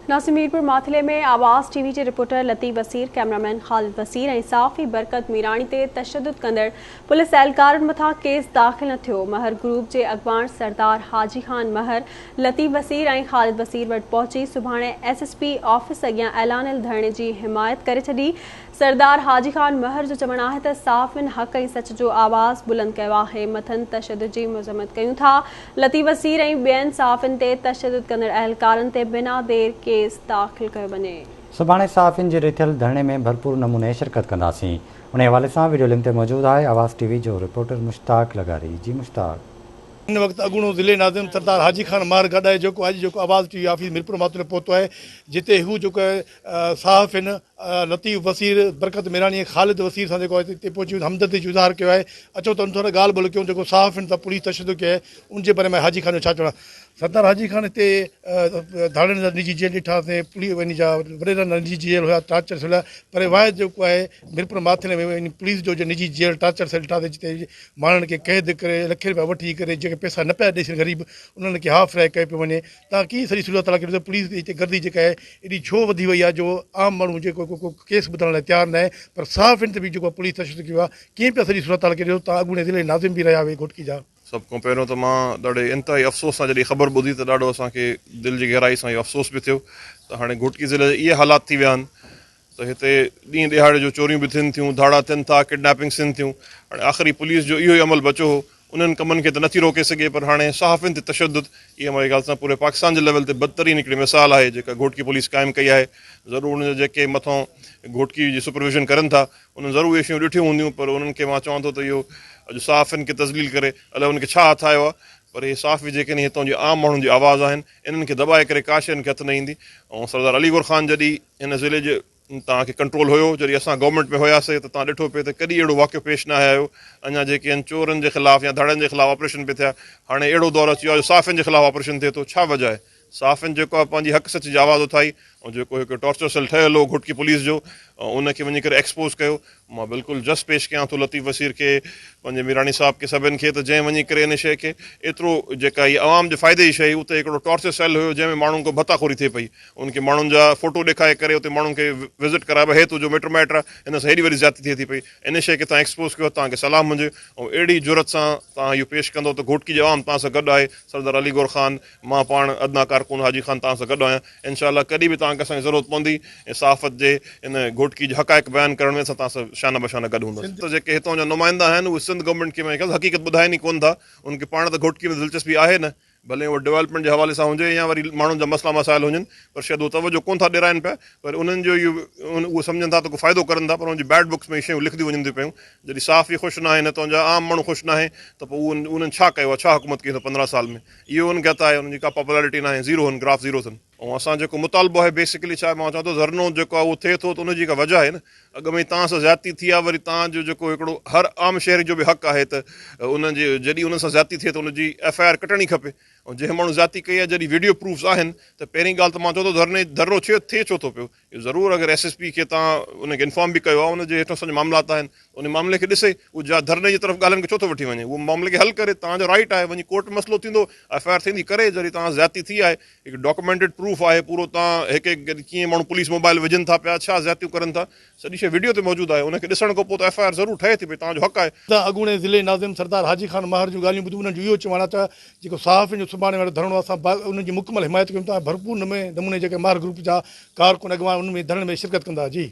नासिमीरपुर माथिले में आवाज़ टीवी के रिपोर्टर लतीफ़ वसीर, कैमरामैन ख़ालिद वसीर और साफ़ी बरकत मीरानी ते तशद्दुद कंदड़ पुलिस एहलकारनि मथां केस दाख़िल न थियो। महर ग्रुप के अॻवान सरदार हाजी खान महर लतीफ़ वसीर और ख़ालिद वसीर वटि पहुची सुभाणे SSP ऑफिस अॻियां ऐलानियल धरणे की हिमायत करे छॾी। सरदार हाजी खान महर जो चवणु आहे त साफ़िन हक़ ऐं सच जो आवाज़ बुलंद कयो आहे। मथनि तशद्दुद जी मज़म्मत कयूं था। लतीफ़ वसीर ऐं ॿियनि साफ़िन ते तशद्दुद कंदड़ एहलकारनि ते बिना देर केस दाख़िल कयो वञे। सुभाणे साफ़िन जे रिथियल धरणे में भरपूर नमूने शिरकत कंदासीं। उन हवाले से वीडियो लिंक ते मौजूद है आवाज़ टीवी जो रिपोर्टर मुश्ताक लगारी। जी मुश्ताक, इन वक्त अगुणो ज़िले नाज़िम सरदार हाजी खान महर गॾाए जेको अॼु जेको आवाज़ टीवी ऑफिस मीरपुर माथिले पहुतो आहे, जिते हू जेको साहफ़ आहिनि लतीफ़ वसीर, बरकत मीरानी, ख़ालिद वसीर सां जेको हिते पहुची हमदर्दी जो इज़हार कयो आहे। अचो त थोरा ॻाल्हि ॿोल कयूं। जेको साहफ़ आहिनि त पुलिस तशद्दुद कयो आहे, उनजे बारे में हाजी खान जो छा चवणु आहे? सरदार हाजी खान हिते धाड़नि जा निजी जेल ॾिठासीं, पुलिस वञी जा वॾेरा निजी जेल हुया, टार्चर सेल हुया, पर वाहिद जेको आहे मीरपुर माथिले में पुलिस जो निजी जेल टार्चर सेल ॾिठासीं, जिते माण्हुनि खे क़ैद करे लखे रुपया वठी करे जेके पैसा न पिया ॾेई सघनि ग़रीब, उन्हनि खे हाफ़ फ्राए कयो पियो वञे। तव्हां कीअं सॼी सूरत हाल कयो? पुलिस हिते गर्दी जेका आहे एॾी छो वधी वई आहे जो आम माण्हू जेको को केस ॿुधण लाइ तयारु न आहे, पर साफ़िन ते बि जेको पुलिस तशद्दुद कयो आहे, कीअं पिया सॼी सूरत हाल कयो? तव्हां अॻूणे ज़िले नाज़िम बि रहिया हुए घोटकी जा। सब को पहिरियों त मां ॾाढे इंतिहाई अफ़सोस सां जॾहिं ख़बर ॿुधी त ॾाढो असांखे दिलि जी गहराई सां इहो अफ़सोस बि थियो त हाणे घोटकी ज़िले जा इहे हालात थी विया आहिनि त हिते ॾींहं ॾिहाड़े जो चोरियूं बि थियनि थियूं, धाड़ा थियनि था, किडनैपिंग्स थियनि थियूं। हाणे आख़िरी पुलिस जो इहो ई अमल बचो हो, उन्हनि कमनि खे त नथी रोके सघे, पर हाणे सहाफ़िन ते तशद्दुद इहा मुंहिंजे ख़्याल सां पूरे पाकिस्तान जे लेवल ते बदतरीन हिकिड़ी मिसाल आहे जेका घोटकी पुलिस क़ाइमु कई आहे। ज़रूरु उन जेके मथां घोटकी जी सुपरविज़न करनि था उन्हनि ज़रूरु इहे शयूं ॾिठियूं हूंदियूं, पर उन्हनि खे मां चवां थो त इहो अॼु सहाफ़िन खे तज़लील करे अलाए उनखे छा हथ आयो आहे, पर इहे साफ़ी जेके हितां जी आम माण्हुनि जी आवाज़ आहिनि, इन्हनि खे दॿाए करे का शयुनि खे हथु न ईंदी। ऐं सरदार अलीगौर ख़ान जॾहिं हिन ज़िले जे तव्हांखे कंट्रोल हुयो, जॾहिं असां गवर्नमेंट में हुयासीं त तव्हां ॾिठो पिए त कॾहिं अहिड़ो वाक़ियो पेश न आयो अञा जेके आहिनि चोरनि जे ख़िलाफ़ु या धड़नि जे ख़िलाफ़ु ऑपरेशन पिया थिया। हाणे अहिड़ो दौरु अची वियो आहे जो साफ़िन जे ख़िलाफ़ु ऑपरेशन थिए थो। छा वजह आहे? साफ़िन जेको आहे पंहिंजी हक़ सच जी आवाज़ उथाई ऐं जेको हिकु टॉर्चर सेल ठहियल हो घोटकी पुलिस जो, उनखे वञी करे एक्सपोज़ कयो। मां बिल्कुलु जस्ट पेश कयां थो लतीफ़ वसीर खे, पंहिंजे मीरानी साहब खे, सभिनि खे, त जंहिं वञी करे इन शइ खे एतिरो जेका इहा आवाम जे फ़ाइदे जी शइ, उते हिकिड़ो टॉर्चर सेल हुयो जंहिंमें माण्हुनि को भताखोरी थिए पई, उनखे माण्हुनि जा फ़ोटो ॾेखारे करे उते माण्हुनि खे विज़िट कराए हे तुंहिंजो मिट माइट आहे, हिन सां हेॾी वरी ज़्यादती थिए थी पई। इन शइ खे तव्हां एक्सपोज़ कयो, तव्हांखे सलाम मुंहिंजे। ऐं अहिड़ी जुरत सां तव्हां इहो पेश कंदो त घोटकी जो आवाम तव्हां सां गॾु आहे। सरदार अलीगौर ख़ान, मां पाण अदना कारकुन हाजी खान तव्हां सां गॾु आहियां। इंशाअल्लाह कॾहिं बि तव्हांखे असांजी ज़रूरत पवंदी ऐं सहाफ़त जे इन घोटकी जो हक़ाइक़ बयानु करण में असां तव्हां सां शान बशान गॾु हूंदासीं। त जेके हितां जा नुमाइंदा आहिनि उहे सिंध गवर्नमेंट खे हक़ीक़त ॿुधाइनि ई कोन था। उनखे पाण त घोटकी में दिलचस्पी आहे न, भले उहो डेवलपमेंट जे हवाले सां हुजे या वरी माण्हुनि जा मसइला मसाइल हुजनि, पर शायदि उहो तवजो कोन था ॾिराइनि पिया। पर उन्हनि जो इहो उहे सम्झनि था त को फ़ाइदो करनि था, पर उनजी बैड बुक्स में इहे शयूं लिखंदियूं वञनि थियूं पियूं। जॾहिं साफ़ ई ख़ुशि न आहिनि, हितां जा आम माण्हू ख़ुशि न आहे, त पोइ उन्हनि छा कयो आहे, छा हुकूमत कई 15 साल में? इहो उनखे हथ आहे, उन्हनि जी का पॉपुलरिटी न आहे, ज़ीरो आहिनि, ग्राफ ज़ीरो अथनि। ऐं असां जेको मुतालबो आहे बेसिकली छा आहे, मां चवां थो धरनो जेको आहे उहो थिए थो त उनजी का वजह आहे न। अॻ में तव्हां सां ज़्यादती थी आहे, वरी तव्हांजो जेको हिकिड़ो हर आम शहरी जो बि हक़ आहे त उनजे जॾहिं उन सां ज़्यादती थिए त उनजी FIR कटणी खपे। ऐं जंहिं माण्हू ज़्यादती कई आहे जॾहिं वीडियो प्रूफ्स आहिनि त पहिरीं ॻाल्हि त मां चवां थो धरनो थिए छो थो पियो? इहो ज़रूरु अगरि SSP खे तव्हां उनखे इंफॉर्म बि कयो आहे, उनजे हेठां सॼा मामलात आहिनि, उन मामले खे ॾिसे, उहो धरने जी तरफ़ ॻाल्हियुनि खे छो थो वठी वञे? उहो मामले खे हल करे, तव्हांजो राइट आहे, वञी कोर्ट में मसइलो थींदो, FIR थींदी, करे जॾहिं तव्हां ज़्यादती थी आहे, हिकु डॉक्यूमेंटेड प्रूफ आहे पूरो। तव्हां हिकु कीअं माण्हू पुलिस मोबाइल विझनि था पिया, छा ज़्यादतियूं करनि था, सॼी शइ वीडियो ते मौजूदु आहे। उनखे ॾिसण खां पोइ त FIR ज़रूरु ठहे थी पई, तव्हांजो हक़ आहे। त अॻूणे ज़िले नाज़िम सरदार हाजी खान महर जूं ॻाल्हियूं ॿुधी, उन्हनि जो इहो चवणु आहे त जेको सहाफ़िन जो सुभाणे वारो धरणो असां उन्हनि जी मुकमल हिमायत कयूं था। भरपूर नमूने जेके महर ग्रुप जा कारकुन अॻवान उन में धरणे में शिरकत कंदा। जी।